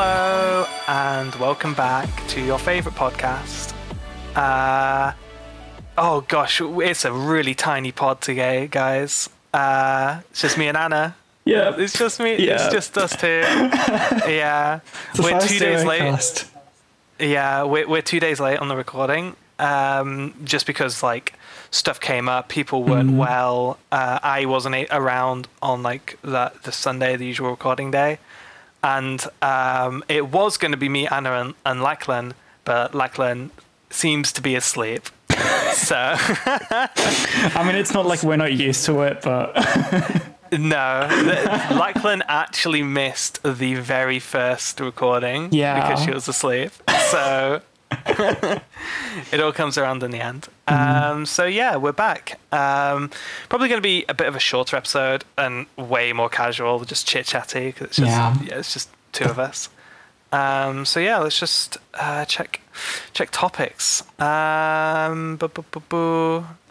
Hello, and welcome back to your favorite podcast. Oh gosh, it's a really tiny pod today, guys. It's just me and Anna. Yeah. It's just me. Yeah. It's just us two. Yeah. We're 2 days late. Yeah, we're 2 days late on the recording. Just because like stuff came up, people weren't well. I wasn't around on like the Sunday, the usual recording day. And it was going to be me, Anna, and Lachlan, but Lachlan seems to be asleep. So, I mean, it's not like we're not used to it, but no, Lachlan actually missed the very first recording because she was asleep. So it all comes around in the end. So yeah, we're back. Probably going to be a bit of a shorter episode and way more casual, just chit chatty because it's just it's just two of us. So yeah, let's just check topics. I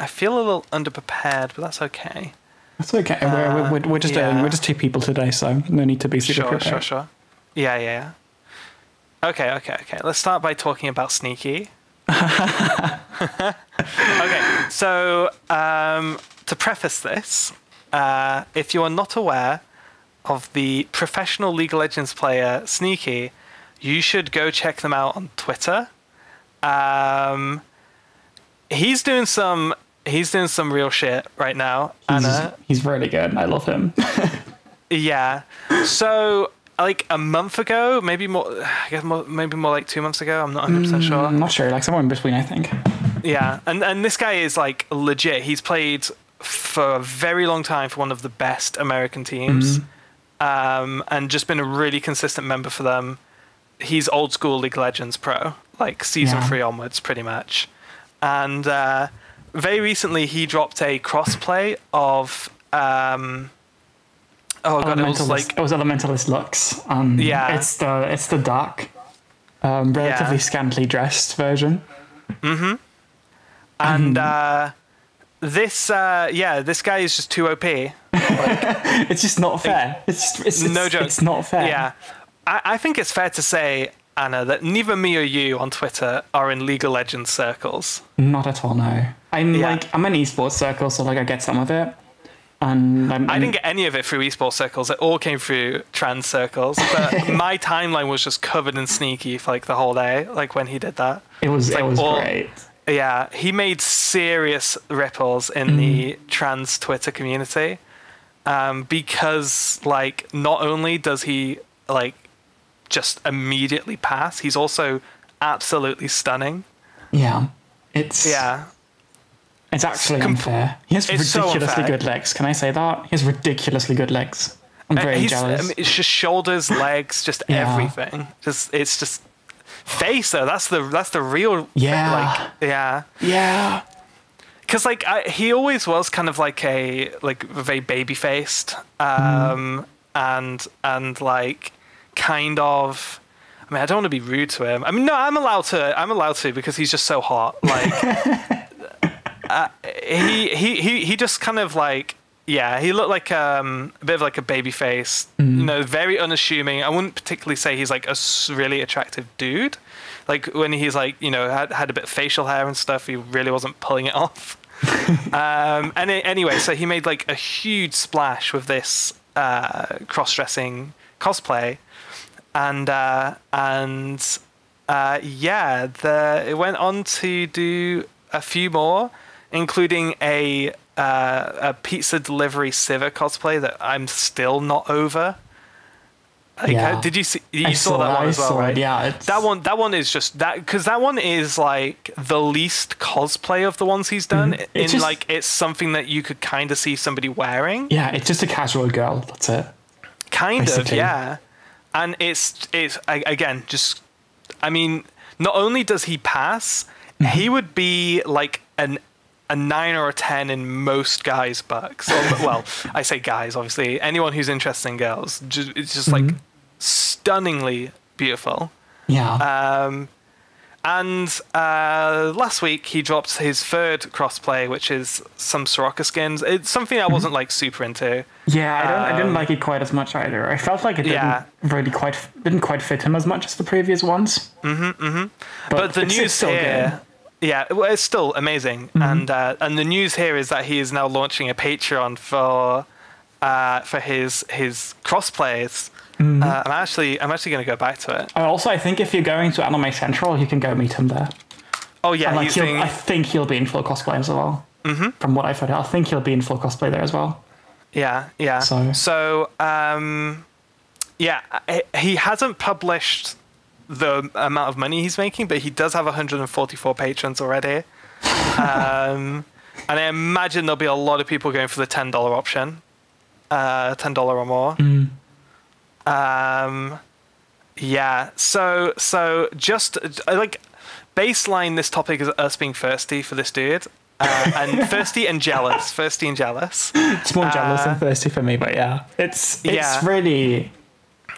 feel a little underprepared, but that's okay. That's okay. We're just two people today, so no need to be super prepared. Sure. Yeah. Okay. Let's start by talking about Sneaky. Okay, so to preface this, if you are not aware of the professional League of Legends player Sneaky, you should go check them out on Twitter. He's doing some real shit right now. He's really good. I love him. Yeah. So like a month ago, maybe more like 2 months ago. I'm not 100% sure. I'm not sure. Like somewhere in between, I think. Yeah, and this guy is like legit. He's played for a very long time for one of the best American teams, and just been a really consistent member for them. He's old school League of Legends pro, like season 3 onwards, pretty much. And very recently, he dropped a crossplay of. Oh god, it was Elementalist Lux. It's the dark, relatively scantily dressed version. And this guy is just too OP. Like, it's just not fair. It's no joke. It's not fair. Yeah, I think it's fair to say, Anna, that neither me or you on Twitter are in League of Legends circles. Not at all. No, I'm in esports circles, so like I get some of it. And I didn't get any of it through esports circles. It all came through trans circles. But my timeline was just covered in Sneaky for like the whole day. Like when he did that, it was great. Yeah, he made serious ripples in the trans Twitter community, because like not only does he like just immediately pass, he's also absolutely stunning. Yeah, it's actually unfair. He has ridiculously good legs. Can I say that? He has ridiculously good legs. I'm very jealous. I mean, it's just shoulders, legs, just everything. It's just face though. That's the real thing. Like, yeah. Because like he always was kind of like very baby faced, and like kind of. I mean, I don't want to be rude to him. I mean, no, I'm allowed to because he's just so hot. Like. He just kind of like he looked like a bit of like a baby face, very unassuming. I wouldn't particularly say he's like a really attractive dude. Like when he's like had a bit of facial hair and stuff, he really wasn't pulling it off. Anyway, so he made like a huge splash with this cross-dressing cosplay, and it went on to do a few more, including a pizza delivery Civer cosplay that I'm still not over. Like, did you see? You saw that one as well, right? Yeah, that one is just that because that one is like the least cosplay of the ones he's done. It's something that you could kind of see somebody wearing. Yeah, it's just a casual girl. That's it. Kind of, yeah. And it's again just. I mean, not only does he pass. He would be like a 9 or a 10 in most guys' books. Well, I say guys, obviously. Anyone who's interested in girls. It's just like stunningly beautiful. Yeah. And last week he dropped his third crossplay, which is some Soraka skins. It's something I wasn't like super into. Yeah, I didn't like it quite as much either. I felt like it didn't quite fit him as much as the previous ones. But the news here, it's still amazing. And the news here is that he is now launching a Patreon for his crossplays. I'm actually going to go back to it. Also, I think if you're going to Anime Central, you can go meet him there. Oh yeah, I think he'll be in full cosplay as well. From what I've heard, I think he'll be in full cosplay there as well. Yeah. So he hasn't published the amount of money he's making, but he does have 144 patrons already. And I imagine there'll be a lot of people going for the $10 option, $10 or more. So just like baseline, this topic is us being thirsty for this dude, and thirsty and jealous. It's more jealous than thirsty for me, but it's really.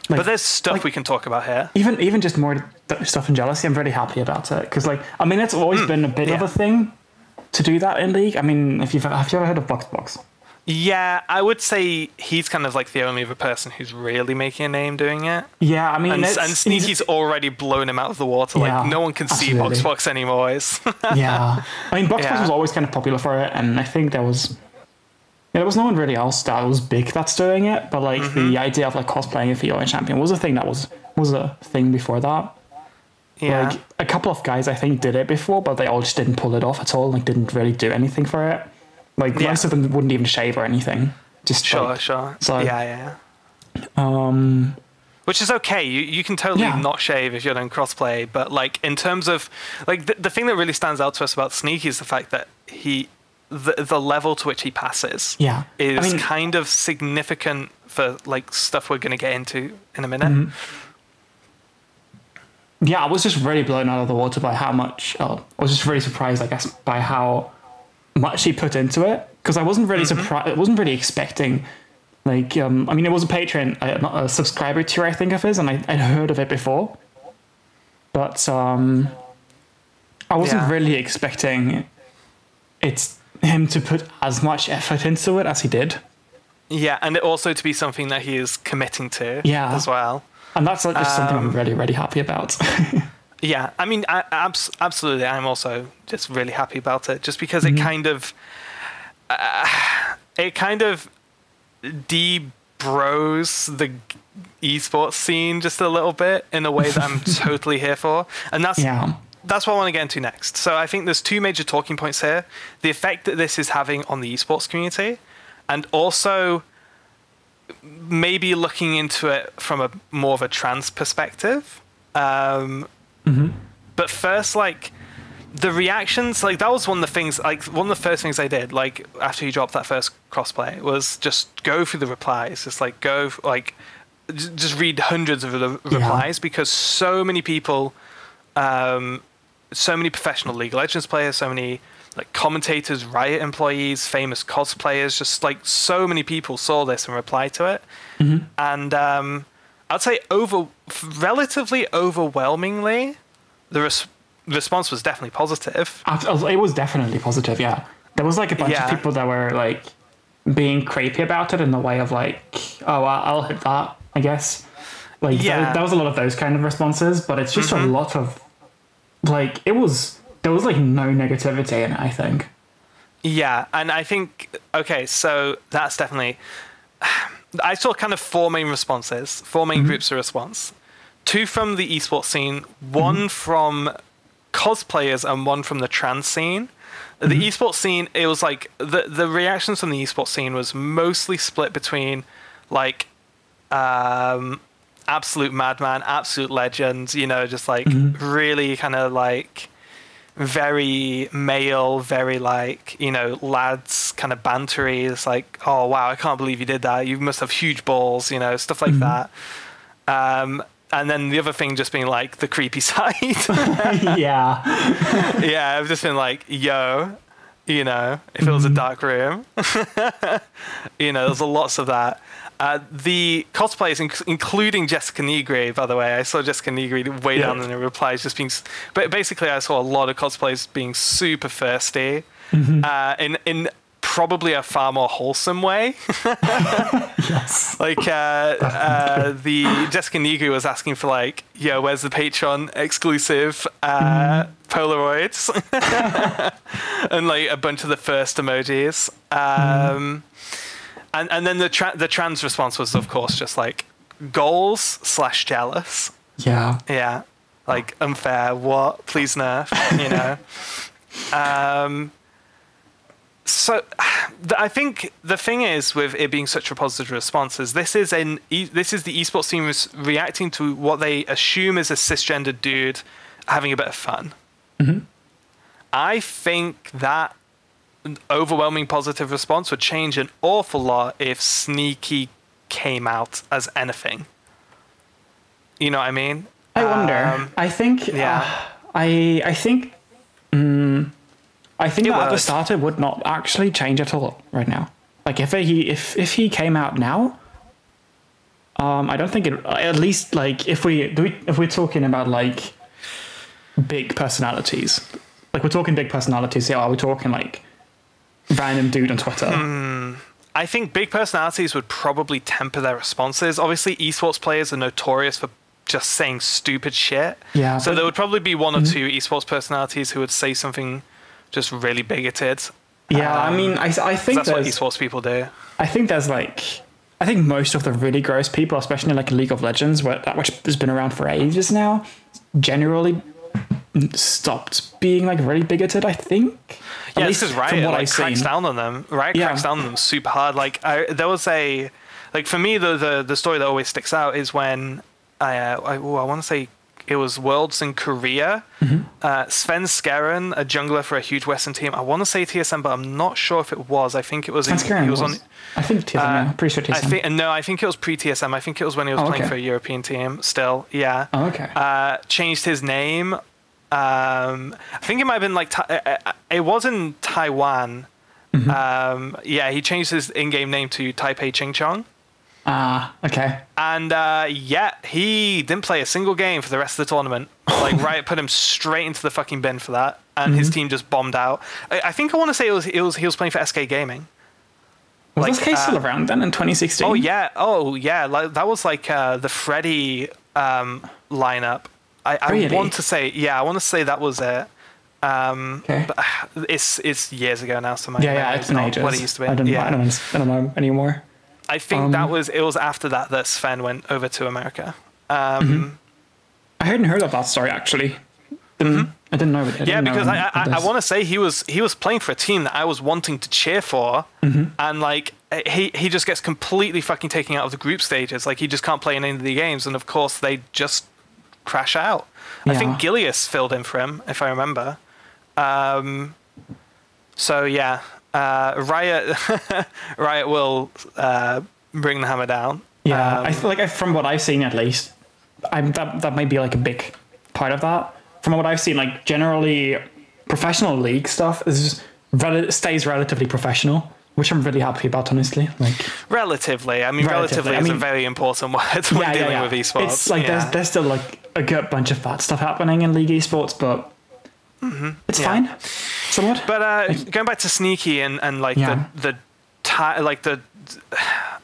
Like, but there's stuff we can talk about here. Even just more stuff and jealousy. I'm really happy about it because, it's always been a bit of a thing to do that in League. I mean, have you ever heard of Box? Yeah, I would say he's kind of like the only other person who's really making a name doing it. Yeah, I mean, and Sneaky's already blown him out of the water. Like, no one can see Box anymore. Yeah, I mean, Box was always kind of popular for it, and I think there was no one really else that was big that's doing it. But the idea of cosplaying a Fiora champion was a thing that was a thing before that. Yeah, a couple of guys I think did it before, but they all just didn't pull it off at all. Didn't really do anything for it. Most of them wouldn't even shave or anything. Just sure. So which is okay. You can totally not shave if you're doing crossplay. But in terms of the thing that really stands out to us about Sneaky is the fact that the level to which he passes is kind of significant for stuff we're going to get into in a minute. Yeah, I was just really blown out of the water by how much. I was just really surprised, I guess, by how much he put into it, because I wasn't really surprised. I wasn't really expecting. It was a Patreon, a subscriber tier, I think of his, and I'd heard of it before, but I wasn't really expecting him to put as much effort into it as he did. Yeah, and it also to be something that he is committing to. As well. And that's just something I'm really, really happy about. Yeah, I mean, absolutely. I'm also just really happy about it, just because it kind of de-bros the esports scene just a little bit in a way that I'm totally here for, and that's what I want to get into next. So I think there's two major talking points here: the effect that this is having on the esports community, and also maybe looking into it from a more of a trans perspective. But first, the reactions, that was one of the things, one of the first things I did, after he dropped that first crossplay, was just go through the replies, just just read hundreds of the replies, because so many people, so many professional League of Legends players, so many commentators, Riot employees, famous cosplayers, just so many people saw this and replied to it. And I'd say relatively overwhelmingly, the response was definitely positive. It was definitely positive, yeah. There was a bunch of people that were being creepy about it in the way of I'll hit that, I guess. There was a lot of those kind of responses, but it's just a lot of there was no negativity in it, I think. Yeah, and I think so that's definitely. I saw kind of four main responses, four main groups of response. Two from the esports scene, one from cosplayers, and one from the trans scene. The esports scene, it was the reactions from the esports scene was mostly split between absolute madman, absolute legend, just really kind of very male, very lads kind of bantery. It's oh wow, I can't believe you did that. You must have huge balls, stuff like that. And then the other thing just being the creepy side. Yeah, I've just been yo, if it was a dark room, there's lots of that. The cosplayers, including Jessica Negri, by the way, I saw Jessica Negri way down in the replies, just being. But basically, I saw a lot of cosplayers being super thirsty, in probably a far more wholesome way. Yes. Like the Jessica Negri was asking for like, yo, where's the Patreon exclusive Polaroids, and like a bunch of the first emojis. And then the trans response was, of course, just like goals/jealous. Yeah. Yeah. Like unfair. What? Please nerf. You know. So I think the thing is with it being such a positive response is this is the esports team reacting to what they assume is a cisgendered dude having a bit of fun. Mm-hmm. I think that overwhelming positive response would change an awful lot if Sneaky came out as anything. You know what I mean? I wonder. I think. Yeah. I think. I think It that at the was. start it would not actually change at all right now. Like if he came out now, I don't think it. At least like if we're talking about like big personalities, like we're talking big personalities here. Are we talking like random dude on Twitter? I think big personalities would probably temper their responses. Obviously, esports players are notorious for just saying stupid shit. Yeah. So there would probably be one or two esports personalities who would say something just really bigoted. Yeah, I mean, I think that's what esports people do. I think most of the really gross people, especially like League of Legends, which has been around for ages now, generally stopped being like really bigoted. I think. Yeah, this is Riot. From what Like, I've cracks seen. down on them. Riot cracks down on them super hard. Like there was a, like for me the story that always sticks out is when I want to say it was Worlds in Korea. Sven Skeren, a jungler for a huge Western team. I want to say TSM, but I'm not sure if it was. I think it was. Sven Skeren he was on. I think TSM. I'm pretty sure TSM. I think it was pre-TSM. I think it was when he was playing for a European team. Still, yeah. Oh, okay. Changed his name. I think it might have been like it was in Taiwan. Yeah, he changed his in-game name to Taipei Chingchong. Okay. And he didn't play a single game for the rest of the tournament. Like Riot put him straight into the fucking bin for that, and his team just bombed out. I think I want to say he was playing for SK Gaming. Was SK still around then in 2016? Oh yeah. Like that was like the Freddy lineup. I want to say that was it. Okay. But it's years ago now, so it's been ages. What it used to be. I don't know anymore. I think it was after that Sven went over to America. I hadn't heard of that story actually. I didn't know it. Because I want to say he was playing for a team that I was wanting to cheer for, and like he just gets completely fucking taken out of the group stages. Like he just can't play in any of the games, and of course they just crash out. I think Gilius filled in for him, if I remember. So yeah, Riot will bring the hammer down. Yeah, I feel like from what I've seen at least, that might be like a big part of that. From what I've seen, like generally, professional league stuff stays relatively professional, which I'm really happy about, honestly. Like relatively, I mean, relatively is a very important word when dealing with esports. It's like there's still like a good bunch of bad stuff happening in league esports, but it's fine, somewhat. But going back to Sneaky and like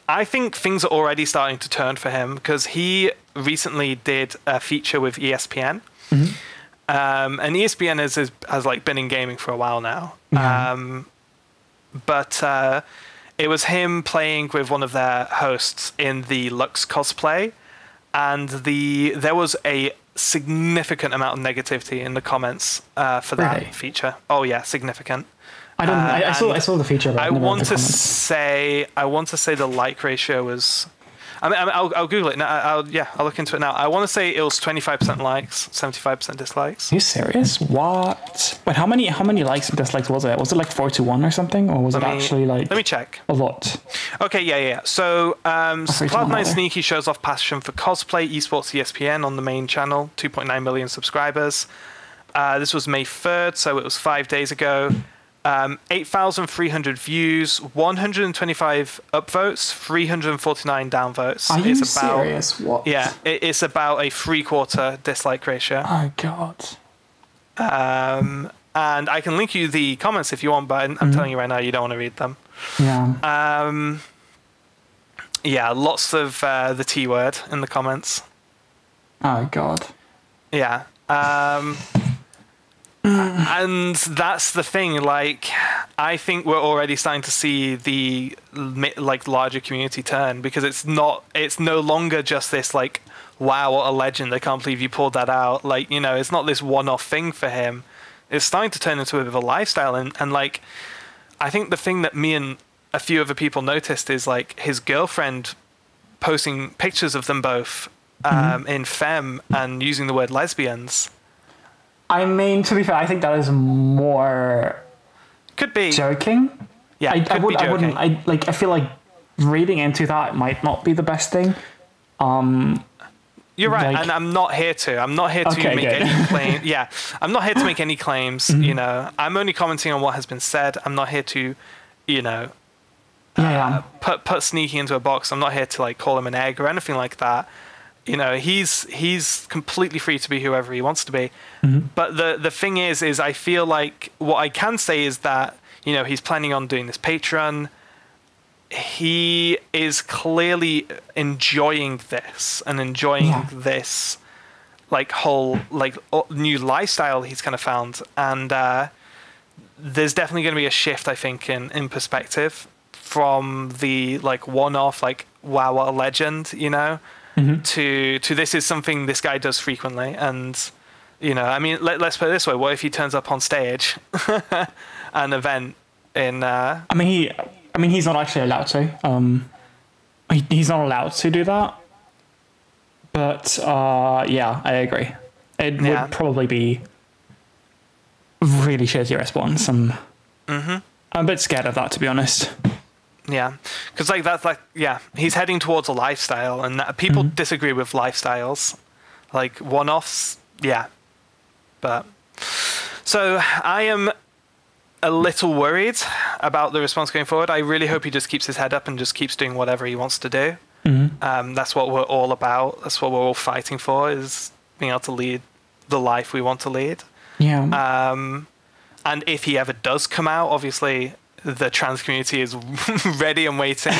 I think things are already starting to turn for him because he recently did a feature with ESPN. And ESPN has like been in gaming for a while now. But it was him playing with one of their hosts in the Lux cosplay, and there was a significant amount of negativity in the comments for that feature. Oh yeah, signitigant. I saw the feature. But I want to say the like ratio was. I mean, I'll Google it now. I'll look into it now. I want to say it was 25% likes, 75% dislikes. Are you serious? What? Wait, how many likes and dislikes was it? Was it like 4-1 or something, or was it actually like? Let me check. A lot. Okay, yeah. So, Cloud9 Sneaky shows off passion for cosplay, esports, ESPN on the main channel. 2.9 million subscribers. This was May 3rd, so it was 5 days ago. 8,300 views, 125 upvotes, 349 downvotes. Are you serious? What? Yeah, it's about a 3/4 dislike ratio. Oh, God. And I can link you the comments if you want, but I'm telling you right now, you don't want to read them. Yeah. Yeah, lots of the T word in the comments. Oh, God. Yeah. And that's the thing. Like, I think we're already starting to see the larger community turn, because it's no longer just this like, wow, what a legend! I can't believe you pulled that out. Like, you know, it's not this one-off thing for him. It's starting to turn into a bit of a lifestyle, and like, I think the thing that me and a few other people noticed is like his girlfriend posting pictures of them both in femme and using the word lesbians. I mean, to be fair, I think that is more could be joking. Yeah, I wouldn't. I feel like reading into that might not be the best thing. You're right, and I'm not here to. I'm not here to make any claims. Yeah, I'm not here to make any claims. You know, I'm only commenting on what has been said. I'm not here to, you know, put Sneaky into a box. I'm not here to like call him an egg or anything like that. You know, he's completely free to be whoever he wants to be. But the thing is I feel like what I can say is that, you know, he's planning on doing this Patreon. He is clearly enjoying this and enjoying this like whole like new lifestyle he's kind of found. And there's definitely going to be a shift, I think, in perspective from the like one-off, like, wow, what a legend, you know, to this is something this guy does frequently. And, you know, I mean, let's put it this way. What if he turns up on stage an event in... I mean, he's not actually allowed to. He's not allowed to do that. But, yeah, I agree. It would probably be a really shitty response. I'm a bit scared of that, to be honest. Yeah, because like that's like he's heading towards a lifestyle, and people disagree with lifestyles, like one-offs. Yeah, but so I am a little worried about the response going forward. I really hope he just keeps his head up and just keeps doing whatever he wants to do. That's what we're all about. That's what we're all fighting for, is being able to lead the life we want to lead. Yeah. And if he ever does come out, obviously the trans community is ready and waiting.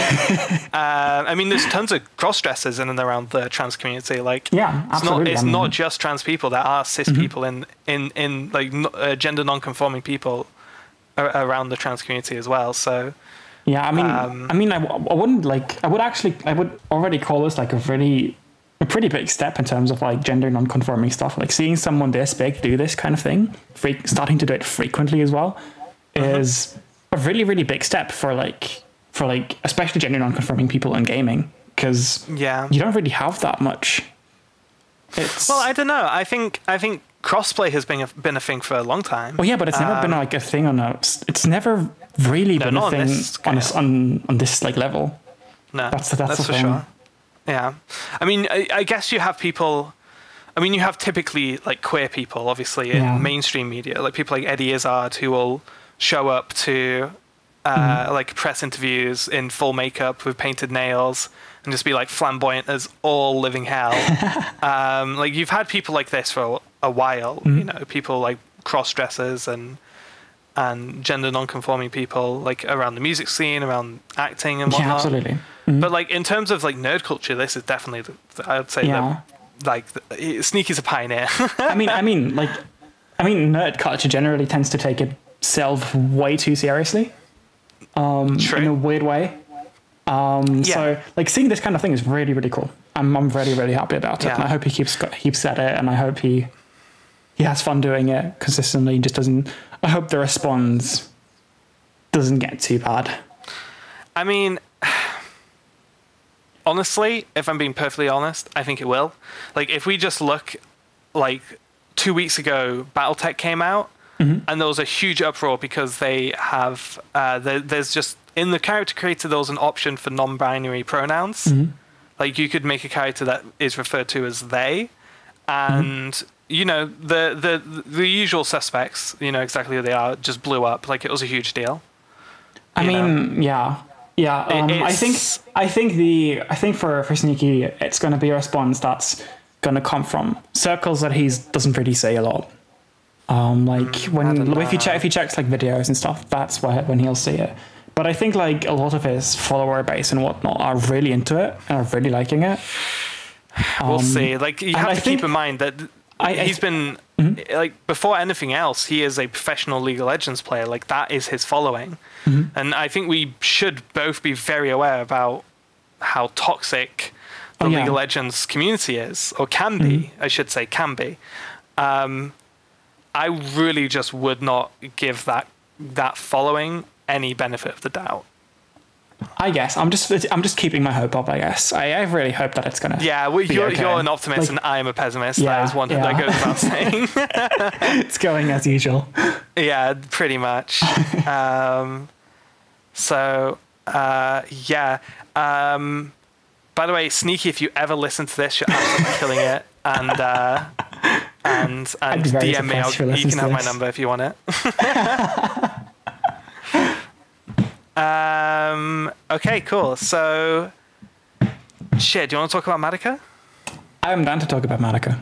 I mean, there's tons of cross-dressers in and around the trans community. Like, absolutely. It's not just trans people. There are cis people in like gender non-conforming people around the trans community as well. So yeah, I mean, I would already call this like a pretty big step in terms of like gender non-conforming stuff. Like seeing someone this big do this kind of thing, starting to do it frequently as well, is a really, really big step for especially gender non-conforming people in gaming, because you don't really have that much. Well, I don't know. I think crossplay has been a thing for a long time. Well, yeah, but it's never been like a thing it's never really been a thing on this like level. No, that's for sure. Yeah, I mean, I guess you have people. I mean, you have typically like queer people, obviously, in mainstream media, like people like Eddie Izzard, who will show up to like press interviews in full makeup with painted nails and just be like flamboyant as all living hell. Like you've had people like this for a while, you know, people like cross-dressers and gender non-conforming people like around the music scene, around acting and whatnot. Yeah, absolutely. But like in terms of like nerd culture, this is definitely I would say Sneaky's a pioneer. I mean, nerd culture generally tends to take itself way too seriously. True. In a weird way. So like seeing this kind of thing is really, really cool. I'm really, really happy about it. And I hope he keeps at it, and I hope he has fun doing it consistently. I hope the response doesn't get too bad. I mean, honestly, if I'm being perfectly honest, I think it will. Like, if we just look, like, 2 weeks ago, BattleTech came out, and there was a huge uproar because they have, there's just, in the character creator, there was an option for non-binary pronouns. Like, you could make a character that is referred to as they, and the usual suspects, exactly who they are, just blew up. Like, it was a huge deal. I mean, yeah. I think for Sneaky, it's going to be a response that's going to come from circles that he doesn't really say a lot. If he checks like videos and stuff, that's when he'll see it. But I think like a lot of his follower base and whatnot are really into it and are really liking it. We'll see. Like, you have to keep in mind that he's been like, before anything else, he is a professional League of Legends player. Like, that is his following. And I think we should both be very aware about how toxic the League of Legends community is, or can be, I should say, can be. I really just would not give that following any benefit of the doubt. I guess I'm just keeping my hope up. I guess I really hope that it's gonna. Yeah, well, you're an optimist, and I am a pessimist. That is one that goes without saying. It's going as usual. Yeah, pretty much. By the way, Sneaky, if you ever listen to this, you're absolutely killing it, and DM me. You can have my number if you want it. Okay, cool. So, do you want to talk about Madoka? I'm down to talk about Madoka.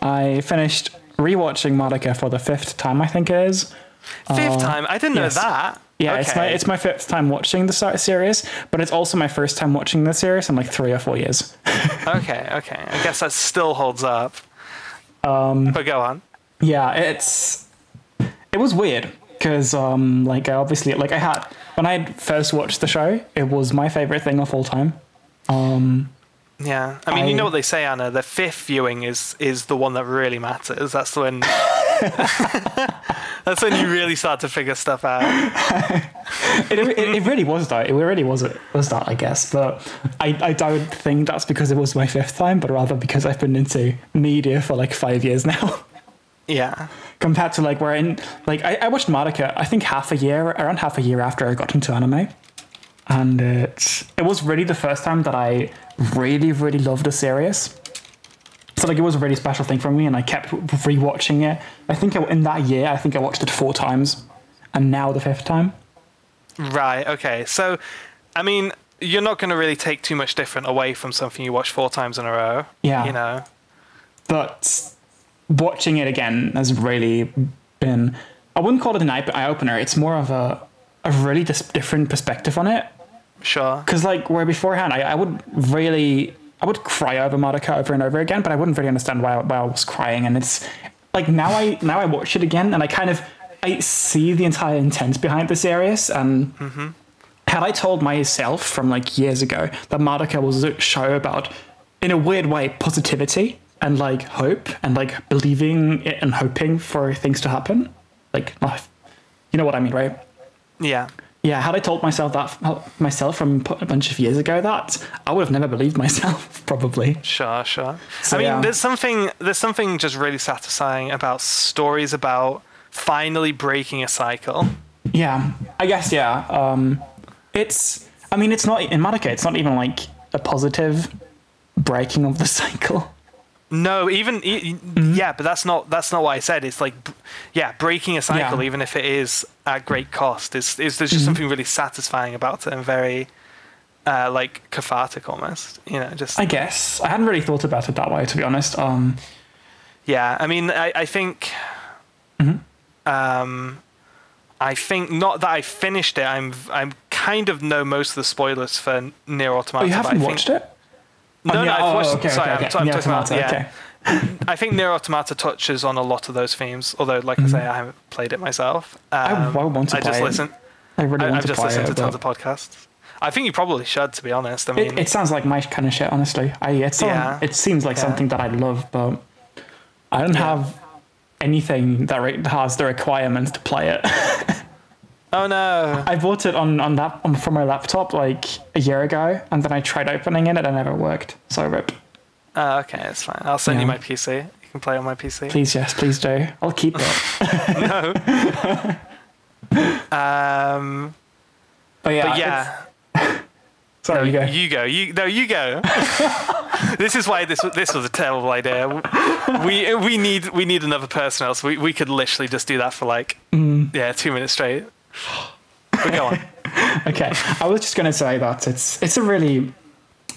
I finished rewatching Madoka for the 5th time, I think it is. Fifth time? I didn't know that. Yeah, okay. it's my 5th time watching the series, but it's also my first time watching the series in like 3 or 4 years. Okay. I guess that still holds up. But go on. Yeah, it was weird because when I first watched the show, it was my favorite thing of all time. Yeah, I mean, you know what they say, Anna. The 5th viewing is the one that really matters. That's when that's when you really start to figure stuff out. It really was though. It really was that, I guess. But I don't think that's because it was my 5th time, but rather because I've been into media for like 5 years now. Yeah. Compared to like I watched Madoka, I think around half a year after I got into anime. And it was really the first time that I really, really loved the series. So like, it was a really special thing for me, and I kept rewatching it. I think in that year, I watched it 4 times, and now the 5th time. Right. Okay. So, I mean, you're not going to really take too much different away from something you watched 4 times in a row. Yeah. But watching it again has really been, I wouldn't call it an eye-opener. It's more of a really different perspective on it. Sure. Because like, where beforehand I would cry over Madoka over and over again, but I wouldn't really understand why I was crying. And it's like, now I watch it again, and I see the entire intent behind the series. And had I told myself from like years ago that Madoka was a show about, in a weird way, positivity and like hope and like believing it and hoping for things to happen, like, you know what I mean, right? Yeah. Yeah, had I told myself from a bunch of years ago that, I would have never believed myself, probably. Sure. So, I mean, there's something just really satisfying about stories about finally breaking a cycle. Yeah, I guess, yeah. It's not, in Madoka, it's not even like a positive breaking of the cycle. No, but that's not what I said. It's like, breaking a cycle, even if it is at great cost, is there's just something really satisfying about it, and very like cathartic almost. Just. I guess I hadn't really thought about it that way, to be honest. Yeah, I mean, I think, I think not that I finished it. I'm kind of know most of the spoilers for Nier Automata. Oh, you haven't watched it? No, I've watched. Okay, sorry, okay. I'm talking about. Yeah. Okay. I think Nier Automata touches on a lot of those themes. Although, like I say, I haven't played it myself. I want to play it. I really want to play it. I've just listened to tons of podcasts. I think you probably should, to be honest. I mean, it sounds like my kind of shit, honestly. It seems like something that I'd love, but I don't have anything that has the requirements to play it. Oh no! I bought it from my laptop like a year ago, and then I tried opening it and it never worked. So rip. Okay, it's fine. I'll send you my PC. You can play on my PC. Please, yes, please do. I'll keep it. No. But yeah. Sorry, you go. You go. You go. This is why this was a terrible idea. We need another person else. We could literally just do that for 2 minutes straight. But go on. Okay, I was just gonna say that it's a really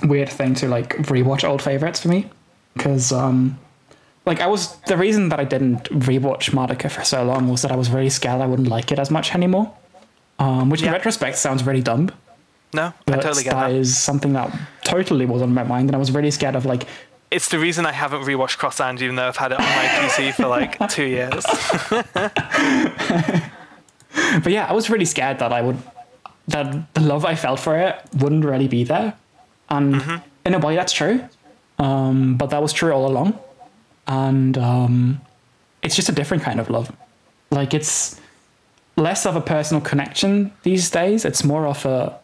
weird thing to rewatch old favorites for me, because the reason that I didn't rewatch Madoka for so long was that I was really scared I wouldn't like it as much anymore. Which in retrospect sounds really dumb. No, I totally get that. That is something that totally was on my mind, and I was really scared of It's the reason I haven't rewatched Cross Hand, even though I've had it on my PC for 2 years. But yeah, I was really scared that that the love I felt for it wouldn't really be there. And in a way, that's true. But that was true all along. And it's just a different kind of love. It's less of a personal connection these days. It's more of a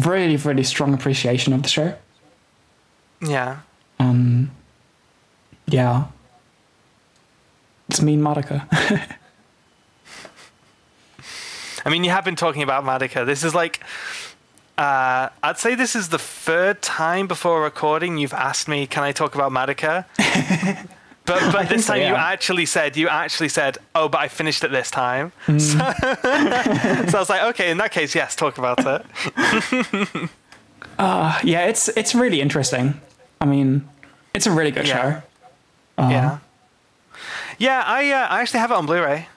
really, really strong appreciation of the show. Yeah. Yeah. It's me and Madoka. I mean, you have been talking about Madoka. This is I'd say this is the third time before recording you've asked me, can I talk about Madoka? But this time you actually said, oh, but I finished it this time. So I was like, okay, in that case, yes, talk about it. Yeah, it's really interesting. I mean, it's a really good show. Yeah, I actually have it on Blu-ray.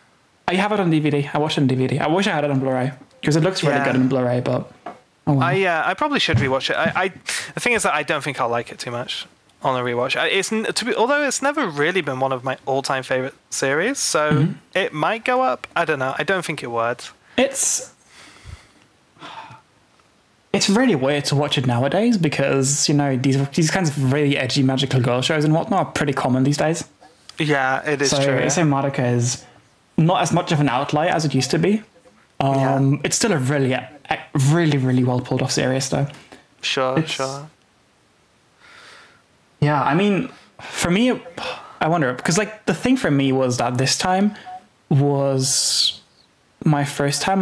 I have it on DVD. I watched it on DVD. I wish I had it on Blu-ray because it looks really good on Blu-ray. But I probably should rewatch it. The thing is that I don't think I'll like it too much on a rewatch. Although it's never really been one of my all-time favorite series, so it might go up. I don't know. I don't think it would. It's really weird to watch it nowadays because these kinds of really edgy magical girl shows and whatnot are pretty common these days. Yeah, it is true. So Madoka is not as much of an outlier as it used to be. It's still a really, really well pulled off series though. Sure. Yeah, I mean, for me, I wonder, because the thing for me was that this time was my first time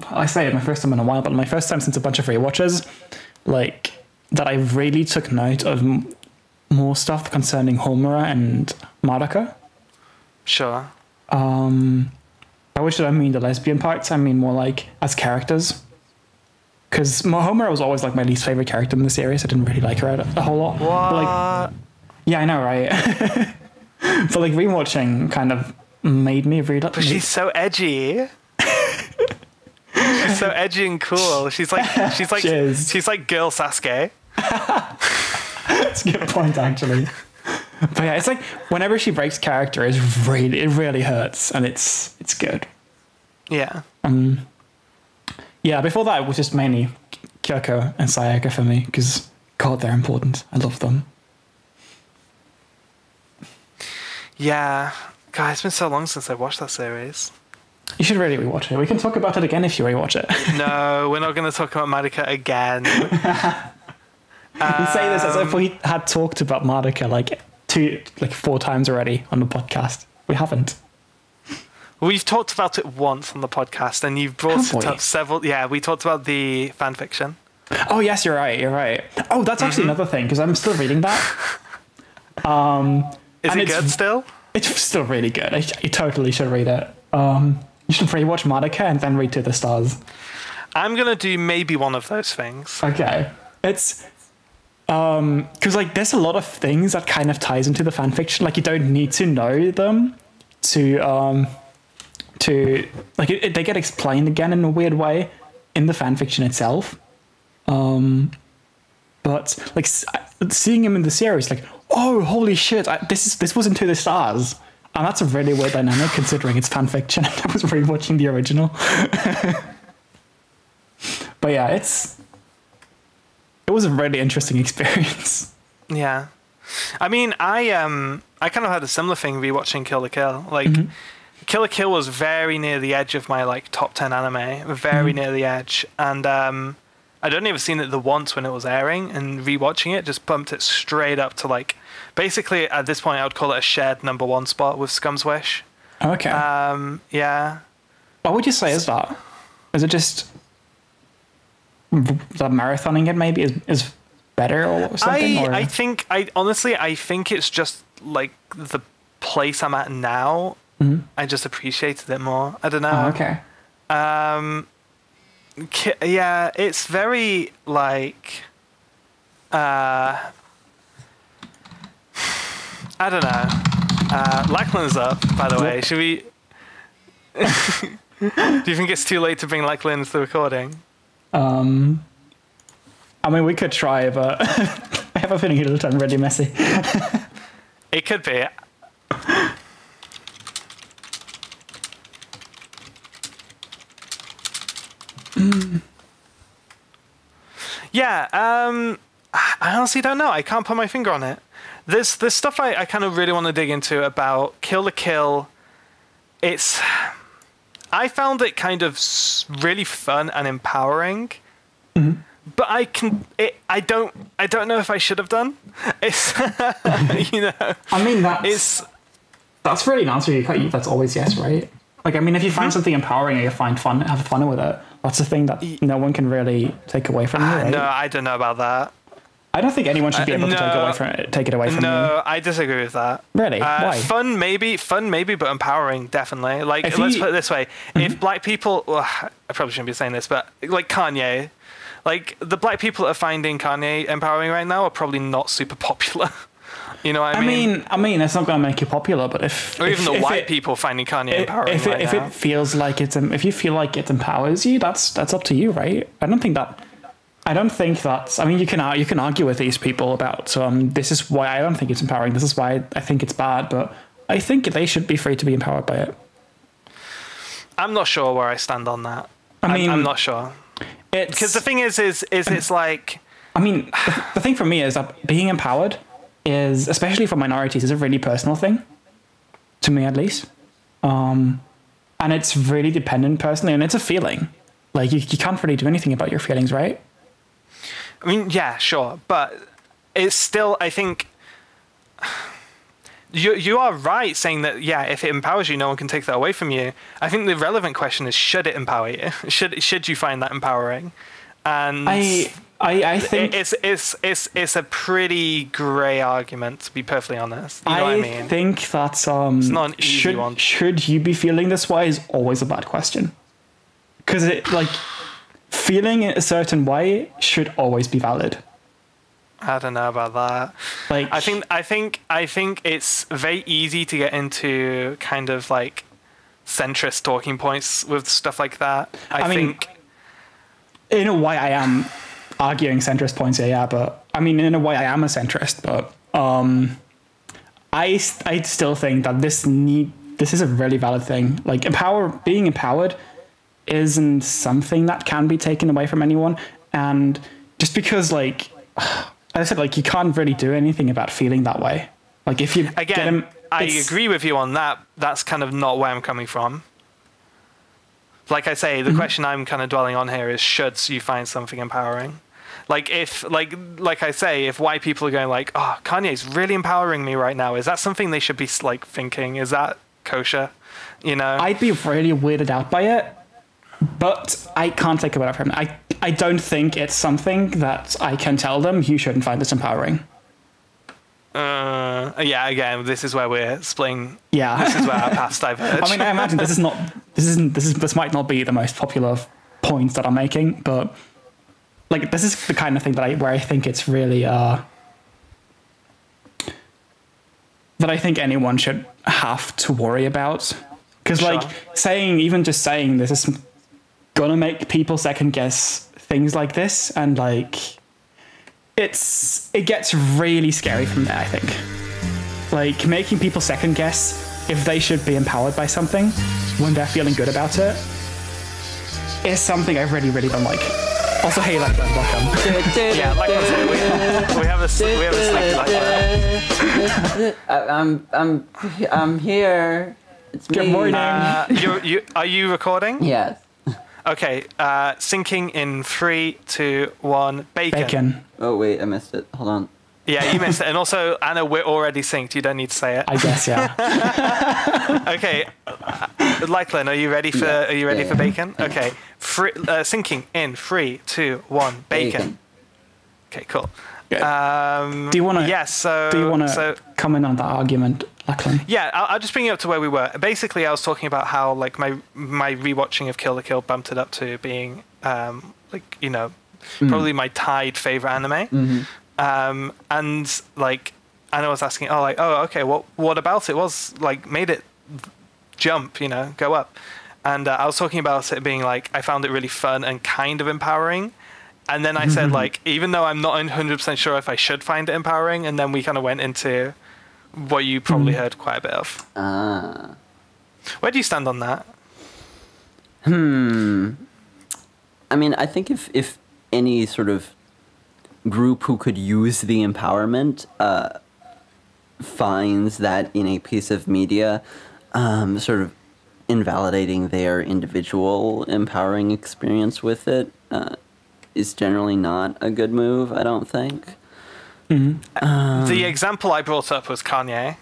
my first time in a while, but my first time since a bunch of rewatches, that I really took note of more stuff concerning Homura and Madoka. Sure. By which I don't mean the lesbian parts, I mean more as characters. Because Homura was always my least favorite character in the series. I didn't really like her a whole lot. What? But, yeah, I know, right? But rewatching kind of made me really. But she's so edgy. She's so edgy and cool. She's like girl Sasuke. That's a good point, actually. But yeah, it's whenever she breaks character, it really hurts, and it's good. Yeah. Yeah, before that, it was just mainly Kyoko and Sayaka for me, because, God, they're important. I love them. Yeah. God, it's been so long since I watched that series. You should really rewatch it. We can talk about it again if you rewatch it. No, we're not going to talk about Madoka again. You say this as if we had talked about Madoka 4 times already on the podcast. We haven't. We've talked about it once on the podcast, and you've brought it up several. Yeah, we talked about the fan fiction. Oh yes, you're right. Oh, that's actually another thing because I'm still reading that. Is it good still? It's still really good. You totally should read it. You should rewatch Madoka and then read To the Stars. I'm gonna do maybe one of those things. Okay, it's because there's a lot of things that kind of ties into the fan fiction. You don't need to know them to they get explained again in a weird way in the fan fiction itself. But seeing him in the series, oh holy shit, this was Into the Stars, and that's a really weird dynamic considering it's fan fiction. I was rewatching the original. But yeah, it was a really interesting experience. Yeah, I mean, I kind of had a similar thing rewatching Kill la Kill. Kill la Kill was very near the edge of my top 10 anime, very near the edge, and I'd only ever seen it the once when it was airing, and rewatching it just bumped it straight up to basically at this point I would call it a shared number 1 spot with Scum's Wish. Okay. Yeah. What would you say is that? Is it just that marathoning it maybe is better or something? I think it's just like the place I'm at now. Mm-hmm. I just appreciated it more. I don't know. Oh, okay. Yeah, it's very like I don't know. Lachlan's up, by the way. Should we do you think it's too late to bring Lachlan into the recording? I mean, we could try, but I have a feeling it'll turn really messy. It could be. Yeah, I honestly don't know. I can't put my finger on it. There's stuff I kind of really want to dig into about Kill the Kill. I found it kind of really fun and empowering, but I don't know if I should have done. It's you know. I mean, that's really an answer. That's always yes, right? Like, I mean, if you find something empowering or you have fun with it, that's the thing that no one can really take away from you, right? No, I don't know about that. I don't think anyone should be able to take it away from you. No, I disagree with that. Really? Why? Fun maybe, but empowering definitely. Like, let's put it this way: if black people, I probably shouldn't be saying this, but like Kanye, like the black people that are finding Kanye empowering right now are probably not super popular. You know what I mean? I mean, it's not going to make you popular, but or even the white people finding Kanye empowering if it feels like if you feel like it empowers you, that's up to you, right? I don't think that's. I mean, you can argue with these people about this is why I don't think it's empowering. This is why I think it's bad. But I think they should be free to be empowered by it. I'm not sure where I stand on that. I'm not sure. Because the thing is it's like. I mean, the thing for me is that being empowered is, especially for minorities, is a really personal thing. To me, at least. And it's really dependent personally, and it's a feeling. Like you can't really do anything about your feelings, right? I mean, yeah, sure, but it's still, I think, you are right saying that, yeah, if it empowers you, no one can take that away from you. I think the relevant question is, should it empower you? Should you find that empowering? And I think it's a pretty grey argument, to be perfectly honest. You know what I mean? I think that it's not an easy one. Should you be feeling this way is always a bad question, because feeling a certain way should always be valid. I don't know about that. Like, I think it's very easy to get into kind of like centrist talking points with stuff like that. I think in a way I am arguing centrist points here, yeah, but I mean in a way I am a centrist, but I still think that this is a really valid thing. Like, being empowered isn't something that can be taken away from anyone, and just because, like, as I said, like, you can't really do anything about feeling that way. Like, if you I agree with you on that. That's kind of not where I'm coming from. Like I say, the question I'm kind of dwelling on here is, should you find something empowering? Like, if like I say, if white people are going like, oh, Kanye's really empowering me right now, is that something they should be like thinking? Is that kosher? You know, I'd be really weirded out by it. But I can't take it away from them. I don't think it's something that I can tell them, you shouldn't find this empowering. Yeah, again, this is where we're splitting. Yeah. This is where our paths diverge. I mean, I imagine this might not be the most popular point that I'm making, but like, this is the kind of thing where I think it's really that I think anyone should have to worry about. Because like just saying this is gonna make people second guess things like this, and like it gets really scary from there, I think. Like, making people second guess if they should be empowered by something when they're feeling good about it is something I really, really don't like. Also, hey, Lachlan, welcome. Yeah, like I said, we have a sneaky Lachlan. I'm here. It's Good me. morning. Are you recording? Yes. Okay, syncing in 3, 2, 1, bacon. Oh wait, I missed it. Hold on. Yeah, you missed it. And also, Anna, we're already synced. You don't need to say it. I guess, yeah. Okay, Lachlan, are you ready for bacon? Yeah. Okay, syncing in 3, 2, 1, bacon. Okay, cool. Do you want to? Yes. Do you want to comment on that argument, Lachlan? Yeah, I'll just bring you up to where we were. Basically, I was talking about how like my rewatching of Kill la Kill bumped it up to being probably my tied favorite anime. And like Anna was asking, okay, what about it was like made it jump, go up? And I was talking about it being like I found it really fun and kind of empowering. And then I said, like, even though I'm not 100% sure if I should find it empowering, and then we kind of went into what you probably heard quite a bit of. Where do you stand on that? I mean, I think if any sort of group who could use the empowerment finds that in a piece of media, sort of invalidating their individual empowering experience with it, is generally not a good move, I don't think. The example I brought up was Kanye.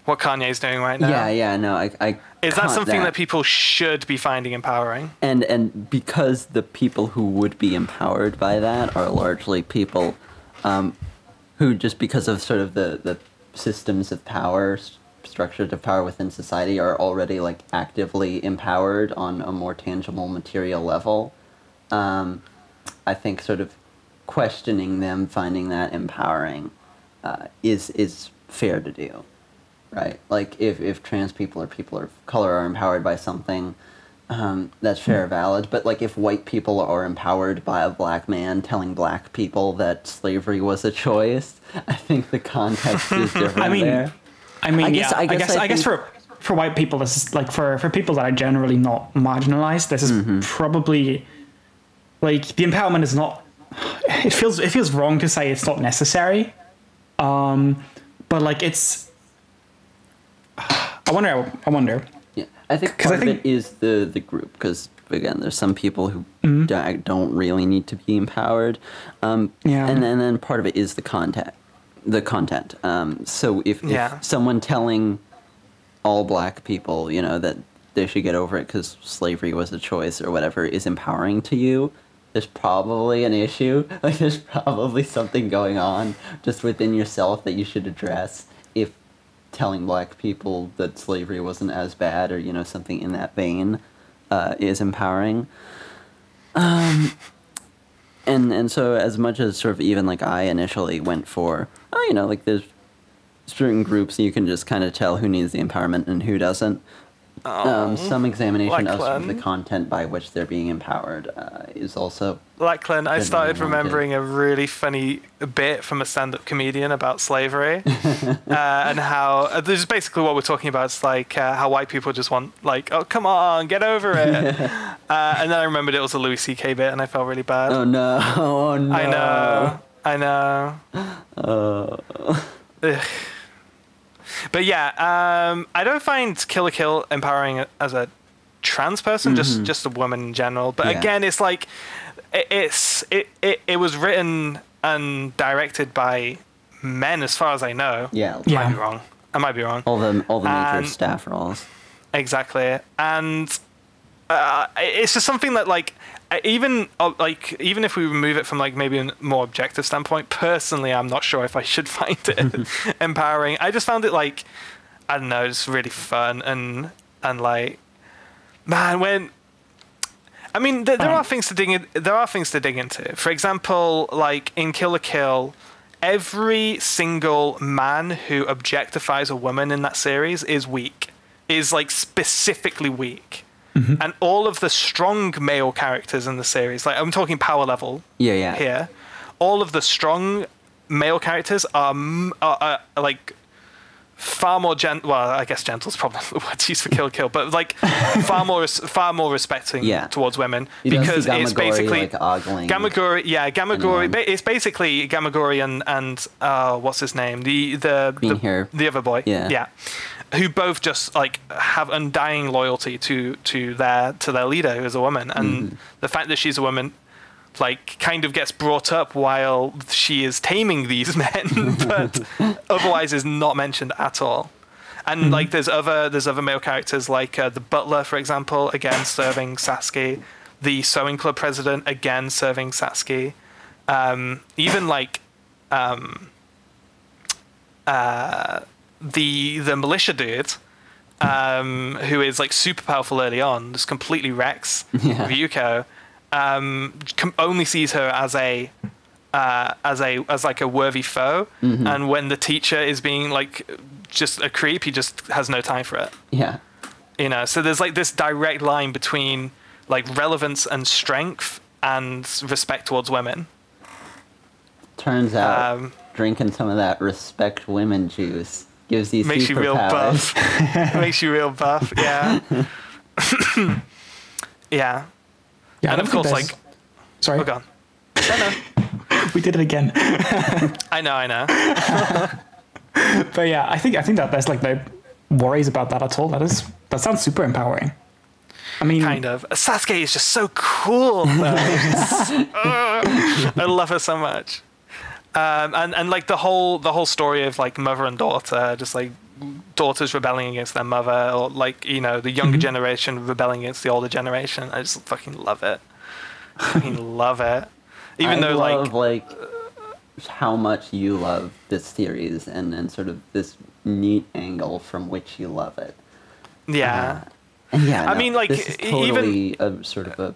What Kanye's doing right now. Yeah, no, I is that something that people should be finding empowering? And because the people who would be empowered by that are largely people who, just because of sort of the systems of power, structures of power within society, are already like actively empowered on a more tangible material level. I think sort of questioning them, finding that empowering, is fair to do, right? Like if trans people or people of color are empowered by something, that's fair, valid. But like if white people are empowered by a black man telling black people that slavery was a choice, I think the context is different there. I guess for white people, this is like for people that are generally not marginalized, this is probably like the empowerment is not. It feels wrong to say it's not necessary, but like it's. I wonder. Yeah, I think part of it is the group, because again, there's some people who don't really need to be empowered, and then part of it is the content. So if someone telling all black people, that they should get over it because slavery was a choice or whatever is empowering to you, there's probably an issue. Like there's probably something going on just within yourself that you should address if telling black people that slavery wasn't as bad or, something in that vein is empowering. And so as much as sort of even like I initially went for, like there's certain groups you can just kind of tell who needs the empowerment and who doesn't. Some examination of sort of the content by which they're being empowered is also... Lachlan, I started remembering a really funny bit from a stand-up comedian about slavery and how... this is basically what we're talking about. It's like how white people just want, like, oh, come on, get over it. And then I remembered it was a Louis C.K. bit and I felt really bad. Oh, no. Oh, no. I know. But yeah, I don't find Kill la Kill empowering as a trans person, just a woman in general. But again, it's like it was written and directed by men, as far as I know. Yeah, I might be wrong. All the major staff roles. Exactly, and it's just something that like. Even if we remove it from like maybe a more objective standpoint, personally, I'm not sure if I should find it empowering. I just found it like, I don't know, just really fun and like, man, there are things to dig in. There are things to dig into. For example, like in Kill la Kill, every single man who objectifies a woman in that series is like specifically weak. And all of the strong male characters in the series, like I'm talking power level here, all of the strong male characters are like far more well, I guess gentle is probably the word used for Kill la Kill, but like far more respecting towards women, because it's basically like Gamagori. Yeah, Gamagori. It's basically Gamagori and what's his name? The other boy. Yeah. Who both just like have undying loyalty to their leader, who is a woman, and the fact that she's a woman like kind of gets brought up while she is taming these men, but otherwise is not mentioned at all. And like there's other male characters like the butler, for example, again serving Satsuki, the sewing club president, again serving Satsuki, even like the militia dude, who is like super powerful early on, just completely wrecks Ryuko, only sees her as like a worthy foe, and when the teacher is being like just a creep, he just has no time for it. Yeah. You know, so there's like this direct line between like relevance and strength and respect towards women. Turns out drinking some of that respect women juice gives you makes you real superpowers. buff. Makes you real buff. Yeah. Yeah. Yeah, and of course, like, sorry. Oh, go on. No. We did it again. I know. But yeah, I think that there's like no worries about that at all. That sounds super empowering. I mean, kind of. Sasuke is just so cool, though. I love her so much. And like the whole story of like mother and daughter, just like daughters rebelling against their mother, or like, you know, the younger generation rebelling against the older generation. I just fucking love it. Fucking love it. Even though like how much you love this series and sort of this neat angle from which you love it. Yeah. I mean, like, this is totally a sort of a